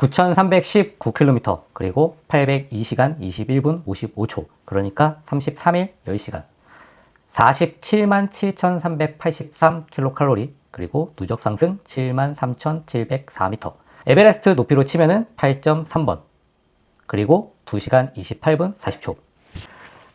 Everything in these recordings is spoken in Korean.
9,319km, 그리고 802시간 21분 55초, 그러니까 33일 10시간, 477,383kcal, 그리고 누적 상승 73,704m, 에베레스트 높이로 치면은 8.3번, 그리고 2시간 28분 40초.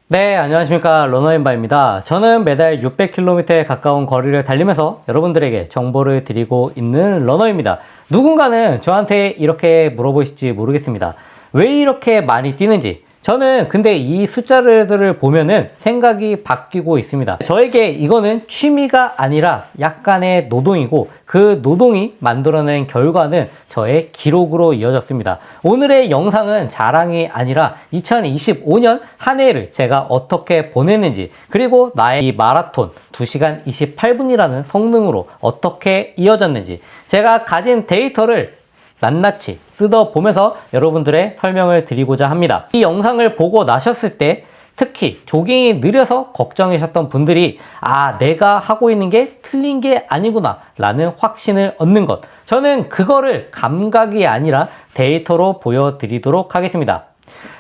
네, 안녕하십니까. 러너앤바입니다. 저는 매달 600km에 가까운 거리를 달리면서 여러분들에게 정보를 드리고 있는 러너입니다. 누군가는 저한테 이렇게 물어보실지 모르겠습니다. 왜 이렇게 많이 뛰는지. 저는 근데 이 숫자들을 보면은 생각이 바뀌고 있습니다. 저에게 이거는 취미가 아니라 약간의 노동이고, 그 노동이 만들어낸 결과는 저의 기록으로 이어졌습니다. 오늘의 영상은 자랑이 아니라 2025년 한 해를 제가 어떻게 보냈는지, 그리고 나의 이 마라톤 2시간 28분이라는 성능으로 어떻게 이어졌는지, 제가 가진 데이터를 낱낱이 뜯어보면서 여러분들의 설명을 드리고자 합니다. 이 영상을 보고 나셨을 때 특히 조깅이 느려서 걱정하셨던 분들이 내가 하고 있는 게 틀린 게 아니구나 라는 확신을 얻는 것, 저는 그거를 감각이 아니라 데이터로 보여드리도록 하겠습니다.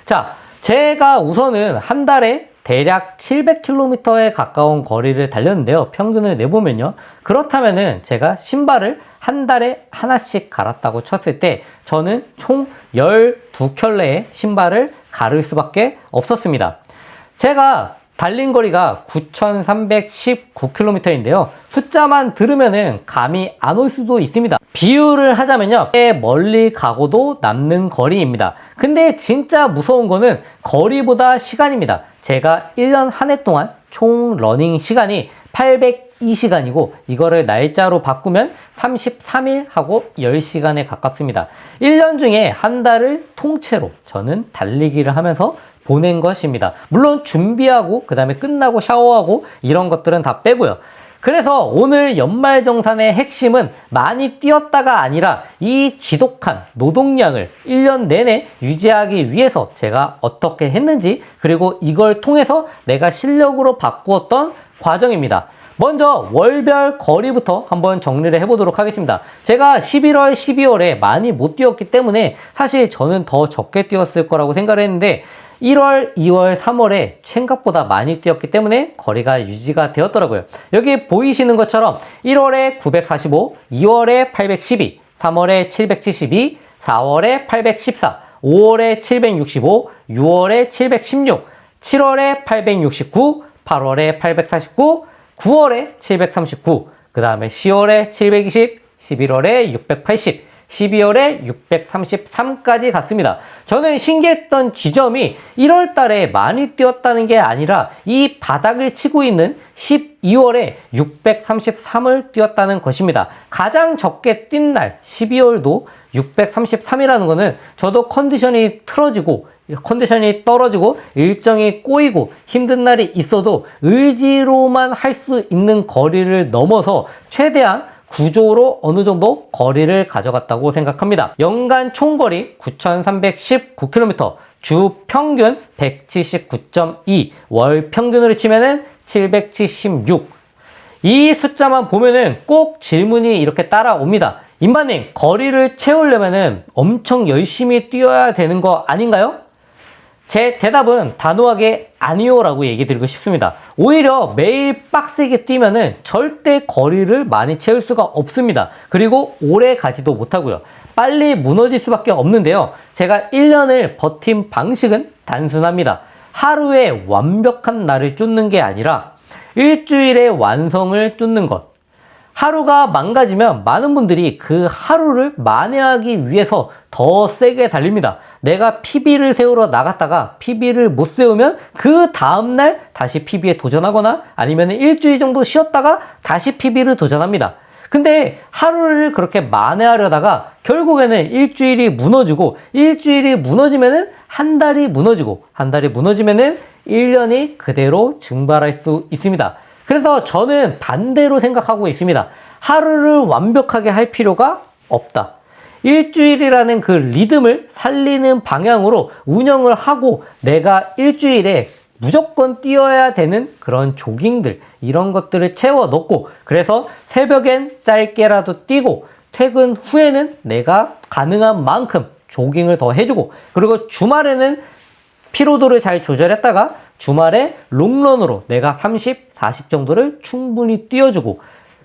자, 제가 우선은 한 달에 대략 700km에 가까운 거리를 달렸는데요. 평균을 내보면요. 그렇다면은 제가 신발을 한 달에 하나씩 갈았다고 쳤을 때 저는 총 12켤레의 신발을 갈을 수밖에 없었습니다. 제가 달린 거리가 9,319km인데요. 숫자만 들으면은 감이 안 올 수도 있습니다. 비유를 하자면요, 꽤 멀리 가고도 남는 거리입니다. 근데 진짜 무서운 거는 거리보다 시간입니다. 제가 1년 한 해 동안 총 러닝 시간이 802시간이고 이거를 날짜로 바꾸면 33일하고 10시간에 가깝습니다. 1년 중에 한 달을 통째로 저는 달리기를 하면서 보낸 것입니다. 물론 준비하고 그 다음에 끝나고 샤워하고 이런 것들은 다 빼고요. 그래서 오늘 연말정산의 핵심은 많이 뛰었다가 아니라 이 지독한 노동량을 1년 내내 유지하기 위해서 제가 어떻게 했는지, 그리고 이걸 통해서 내가 실력으로 바꾸었던 과정입니다. 먼저 월별 거리부터 한번 정리를 해보도록 하겠습니다. 제가 11월, 12월에 많이 못 뛰었기 때문에 사실 저는 더 적게 뛰었을 거라고 생각을 했는데 1월, 2월, 3월에 생각보다 많이 뛰었기 때문에 거리가 유지가 되었더라고요. 여기 보이시는 것처럼 1월에 945, 2월에 812, 3월에 772, 4월에 814, 5월에 765, 6월에 716, 7월에 869, 8월에 849, 9월에 739, 그 다음에 10월에 720, 11월에 680, 12월에 633까지 갔습니다. 저는 신기했던 지점이 1월 달에 많이 뛰었다는 게 아니라 이 바닥을 치고 있는 12월에 633을 뛰었다는 것입니다. 가장 적게 뛴 날 12월도 633이라는 거는 저도 컨디션이 떨어지고 일정이 꼬이고 힘든 날이 있어도 의지로만 할 수 있는 거리를 넘어서 최대한 구조로 어느 정도 거리를 가져갔다고 생각합니다. 연간 총거리 9,319km, 주 평균 179.2, 월 평균으로 치면은 776. 이 숫자만 보면은 꼭 질문이 이렇게 따라옵니다. 임바님, 거리를 채우려면은 엄청 열심히 뛰어야 되는 거 아닌가요? 제 대답은 단호하게 아니요 라고 얘기 드리고 싶습니다. 오히려 매일 빡세게 뛰면은 절대 거리를 많이 채울 수가 없습니다. 그리고 오래 가지도 못하고요. 빨리 무너질 수밖에 없는데요. 제가 1년을 버틴 방식은 단순합니다. 하루에 완벽한 날을 쫓는 게 아니라 일주일의 완성을 쫓는 것. 하루가 망가지면 많은 분들이 그 하루를 만회하기 위해서 더 세게 달립니다. 내가 PB를 세우러 나갔다가 PB를 못 세우면 그 다음날 다시 PB에 도전하거나 아니면 일주일 정도 쉬었다가 다시 PB를 도전합니다. 근데 하루를 그렇게 만회하려다가 결국에는 일주일이 무너지고, 일주일이 무너지면은 한 달이 무너지고, 한 달이 무너지면은 1년이 그대로 증발할 수 있습니다. 그래서 저는 반대로 생각하고 있습니다. 하루를 완벽하게 할 필요가 없다. 일주일이라는 그 리듬을 살리는 방향으로 운영을 하고 내가 일주일에 무조건 뛰어야 되는 그런 조깅들, 이런 것들을 채워 넣고, 그래서 새벽엔 짧게라도 뛰고 퇴근 후에는 내가 가능한 만큼 조깅을 더 해주고, 그리고 주말에는 피로도를 잘 조절했다가 주말에 롱런으로 내가 30, 40 정도를 충분히 뛰어주고,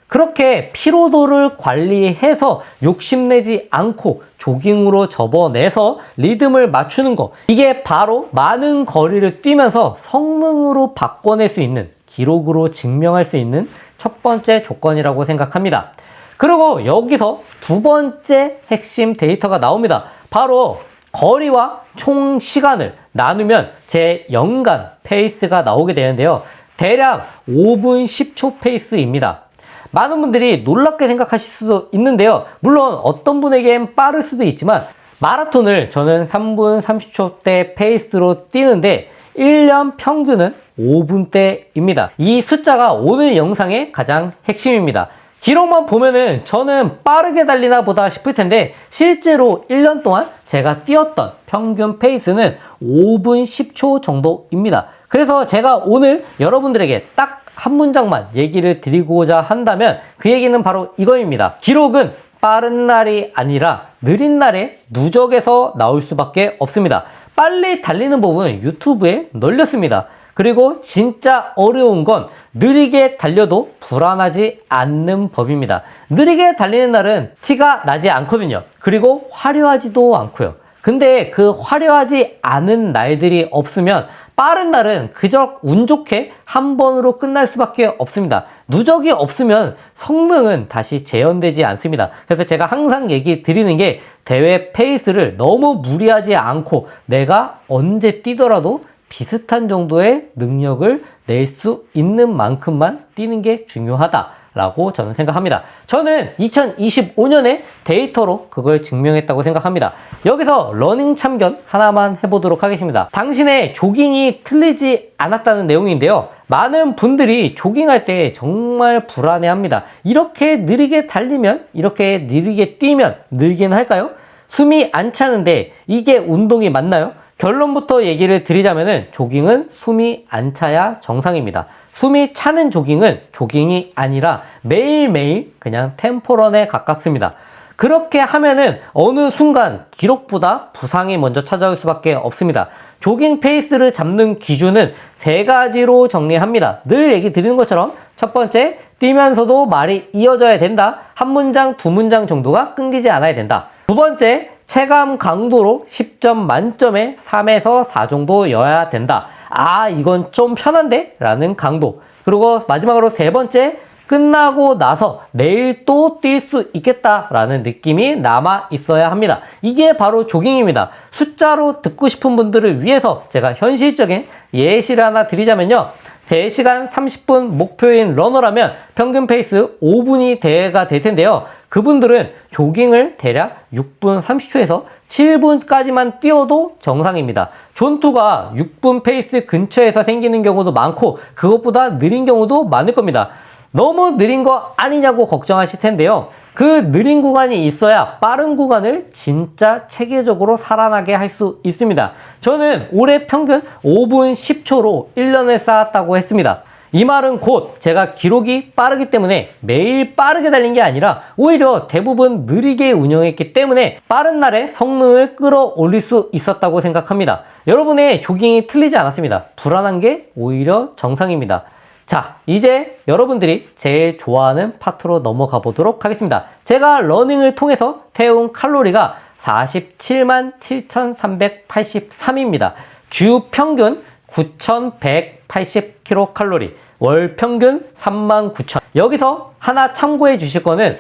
그렇게 피로도를 관리해서 욕심내지 않고 조깅으로 접어내서 리듬을 맞추는 거, 이게 바로 많은 거리를 뛰면서 성능으로 바꿔낼 수 있는, 기록으로 증명할 수 있는 첫 번째 조건이라고 생각합니다. 그리고 여기서 두 번째 핵심 데이터가 나옵니다. 바로 거리와 총 시간을 나누면 제 연간 페이스가 나오게 되는데요. 대략 5분 10초 페이스입니다. 많은 분들이 놀랍게 생각하실 수도 있는데요. 물론 어떤 분에겐 빠를 수도 있지만, 마라톤을 저는 3분 30초대 페이스로 뛰는데 1년 평균은 5분대입니다. 이 숫자가 오늘 영상의 가장 핵심입니다. 기록만 보면은 저는 빠르게 달리나 보다 싶을 텐데, 실제로 1년 동안 제가 뛰었던 평균 페이스는 5분 10초 정도입니다. 그래서 제가 오늘 여러분들에게 딱 한 문장만 얘기를 드리고자 한다면 그 얘기는 바로 이거입니다. 기록은 빠른 날이 아니라 느린 날에 누적해서 나올 수밖에 없습니다. 빨리 달리는 법은 유튜브에 널렸습니다. 그리고 진짜 어려운 건 느리게 달려도 불안하지 않는 법입니다. 느리게 달리는 날은 티가 나지 않거든요. 그리고 화려하지도 않고요. 근데 그 화려하지 않은 날들이 없으면 빠른 날은 그저 운 좋게 한 번으로 끝날 수밖에 없습니다. 누적이 없으면 성능은 다시 재현되지 않습니다. 그래서 제가 항상 얘기 드리는 게, 대회 페이스를 너무 무리하지 않고 내가 언제 뛰더라도 비슷한 정도의 능력을 낼 수 있는 만큼만 뛰는 게 중요하다라고 저는 생각합니다. 저는 2025년에 데이터로 그걸 증명했다고 생각합니다. 여기서 러닝 참견 하나만 해보도록 하겠습니다. 당신의 조깅이 틀리지 않았다는 내용인데요. 많은 분들이 조깅할 때 정말 불안해합니다. 이렇게 느리게 달리면, 이렇게 느리게 뛰면 늘긴 할까요? 숨이 안 차는데 이게 운동이 맞나요? 결론부터 얘기를 드리자면은 조깅은 숨이 안 차야 정상입니다. 숨이 차는 조깅은 조깅이 아니라 매일매일 그냥 템포런에 가깝습니다. 그렇게 하면은 어느 순간 기록보다 부상이 먼저 찾아올 수밖에 없습니다. 조깅 페이스를 잡는 기준은 세 가지로 정리합니다. 늘 얘기 드리는 것처럼, 첫 번째, 뛰면서도 말이 이어져야 된다. 한 문장, 두 문장 정도가 끊기지 않아야 된다. 두 번째, 체감 강도로 10점 만점에 3에서 4 정도여야 된다. 아, 이건 좀 편한데? 라는 강도. 그리고 마지막으로 세 번째, 끝나고 나서 내일 또 뛸 수 있겠다라는 느낌이 남아 있어야 합니다. 이게 바로 조깅입니다. 숫자로 듣고 싶은 분들을 위해서 제가 현실적인 예시를 하나 드리자면요. 3시간 30분 목표인 러너라면 평균 페이스 5분이 대가 될 텐데요. 그분들은 조깅을 대략 6분 30초에서 7분까지만 뛰어도 정상입니다. 존투가 6분 페이스 근처에서 생기는 경우도 많고, 그것보다 느린 경우도 많을 겁니다. 너무 느린 거 아니냐고 걱정하실 텐데요. 그 느린 구간이 있어야 빠른 구간을 진짜 체계적으로 살아나게 할 수 있습니다. 저는 올해 평균 5분 10초로 1년을 쌓았다고 했습니다. 이 말은 곧 제가 기록이 빠르기 때문에 매일 빠르게 달린 게 아니라 오히려 대부분 느리게 운영했기 때문에 빠른 날에 성능을 끌어올릴 수 있었다고 생각합니다. 여러분의 조깅이 틀리지 않았습니다. 불안한 게 오히려 정상입니다. 자, 이제 여러분들이 제일 좋아하는 파트로 넘어가 보도록 하겠습니다. 제가 러닝을 통해서 태운 칼로리가 47만 7,383입니다. 주 평균 9,180kcal, 월 평균 39,000. 여기서 하나 참고해 주실 거는,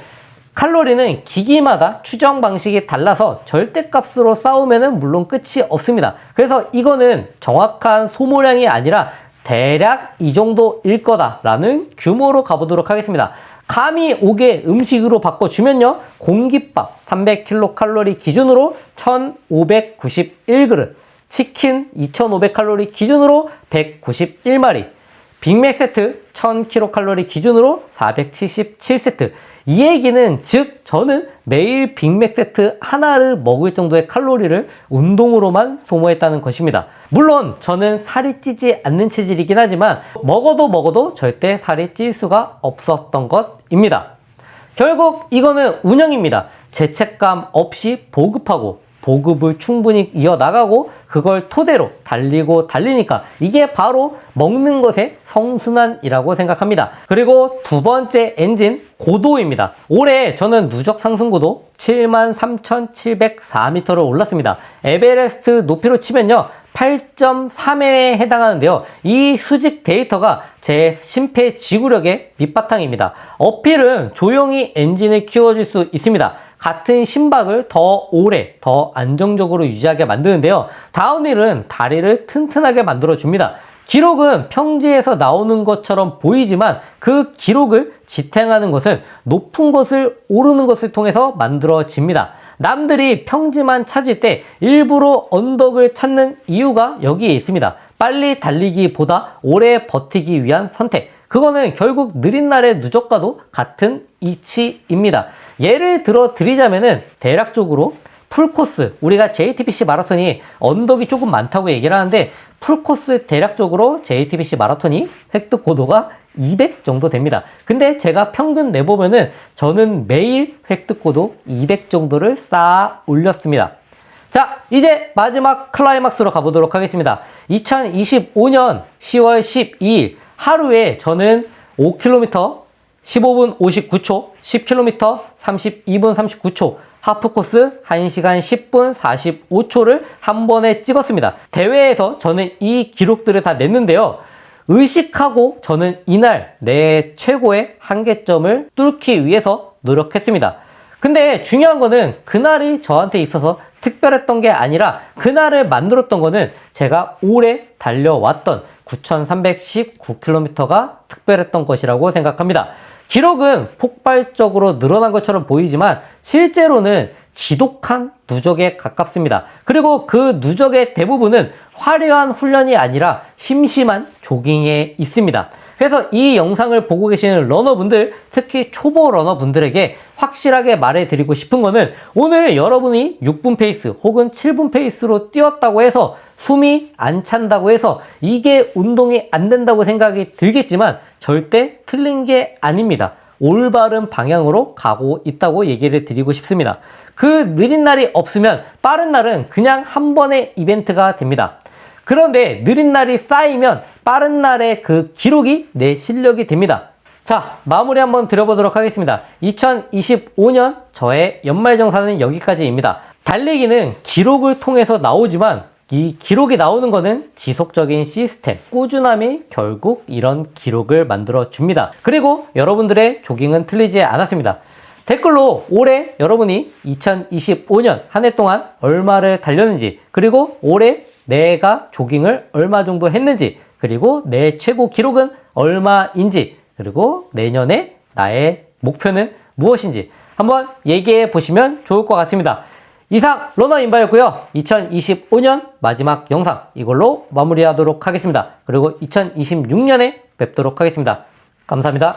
칼로리는 기기마다 추정 방식이 달라서 절대값으로 싸우면은 물론 끝이 없습니다. 그래서 이거는 정확한 소모량이 아니라 대략 이 정도일 거다라는 규모로 가보도록 하겠습니다. 감이 오게 음식으로 바꿔주면요, 공깃밥 300kcal 기준으로 1591그릇, 치킨 2500칼로리 기준으로 191마리, 빅맥 세트 1000kcal 기준으로 477세트. 이 얘기는 즉 저는 매일 빅맥 세트 하나를 먹을 정도의 칼로리를 운동으로만 소모했다는 것입니다. 물론 저는 살이 찌지 않는 체질이긴 하지만 먹어도 절대 살이 찔 수가 없었던 것입니다. 결국 이거는 운영입니다. 죄책감 없이 보급하고 보급을 충분히 이어나가고 그걸 토대로 달리니까 이게 바로 먹는 것의 성순환이라고 생각합니다. 그리고 두 번째 엔진 고도입니다. 올해 저는 누적 상승 고도 73,704m를 올랐습니다. 에베레스트 높이로 치면요 8.3회에 해당하는데요. 이 수직 데이터가 제 심폐지구력의 밑바탕입니다. 어필은 조용히 엔진을 키워줄 수 있습니다. 같은 심박을 더 오래, 더 안정적으로 유지하게 만드는데요. 다운힐은 다리를 튼튼하게 만들어줍니다. 기록은 평지에서 나오는 것처럼 보이지만 그 기록을 지탱하는 것은 높은 것을 오르는 것을 통해서 만들어집니다. 남들이 평지만 찾을 때 일부러 언덕을 찾는 이유가 여기에 있습니다. 빨리 달리기보다 오래 버티기 위한 선택. 그거는 결국 느린 날의 누적과도 같은 이치입니다. 예를 들어 드리자면은 대략적으로 풀코스, 우리가 JTBC 마라톤이 언덕이 조금 많다고 얘기를 하는데 풀코스 대략적으로 JTBC 마라톤이 획득 고도가 200 정도 됩니다. 근데 제가 평균 내보면은 저는 매일 획득 고도 200 정도를 쌓아 올렸습니다. 자, 이제 마지막 클라이막스로 가보도록 하겠습니다. 2025년 10월 12일 하루에 저는 5km 15분 59초, 10km 32분 39초, 하프코스 1시간 10분 45초를 한 번에 찍었습니다. 대회에서 저는 이 기록들을 다 냈는데요. 의식하고 저는 이날 내 최고의 한계점을 뚫기 위해서 노력했습니다. 근데 중요한 거는 그날이 저한테 있어서 특별했던 게 아니라 그날을 만들었던 거는 제가 오래 달려왔던 9,319km가 특별했던 것이라고 생각합니다. 기록은 폭발적으로 늘어난 것처럼 보이지만 실제로는 지독한 누적에 가깝습니다. 그리고 그 누적의 대부분은 화려한 훈련이 아니라 심심한 조깅에 있습니다. 그래서 이 영상을 보고 계시는 러너분들, 특히 초보 러너분들에게 확실하게 말해드리고 싶은 거는 오늘 여러분이 6분 페이스 혹은 7분 페이스로 뛰었다고 해서 숨이 안 찬다고 해서 이게 운동이 안 된다고 생각이 들겠지만 절대 틀린 게 아닙니다. 올바른 방향으로 가고 있다고 얘기를 드리고 싶습니다. 그 느린 날이 없으면 빠른 날은 그냥 한 번의 이벤트가 됩니다. 그런데 느린 날이 쌓이면 빠른 날의 그 기록이 내 실력이 됩니다. 자, 마무리 한번 드려보도록 하겠습니다. 2025년 저의 연말정산은 여기까지입니다. 달리기는 기록을 통해서 나오지만 이 기록이 나오는 거는 지속적인 시스템, 꾸준함이 결국 이런 기록을 만들어 줍니다. 그리고 여러분들의 조깅은 틀리지 않았습니다. 댓글로 올해 여러분이 2025년 한 해 동안 얼마를 달렸는지, 그리고 올해 내가 조깅을 얼마 정도 했는지, 그리고 내 최고 기록은 얼마인지, 그리고 내년에 나의 목표는 무엇인지 한번 얘기해 보시면 좋을 것 같습니다. 이상 러너 인바였고요. 2025년 마지막 영상 이걸로 마무리하도록 하겠습니다. 그리고 2026년에 뵙도록 하겠습니다. 감사합니다.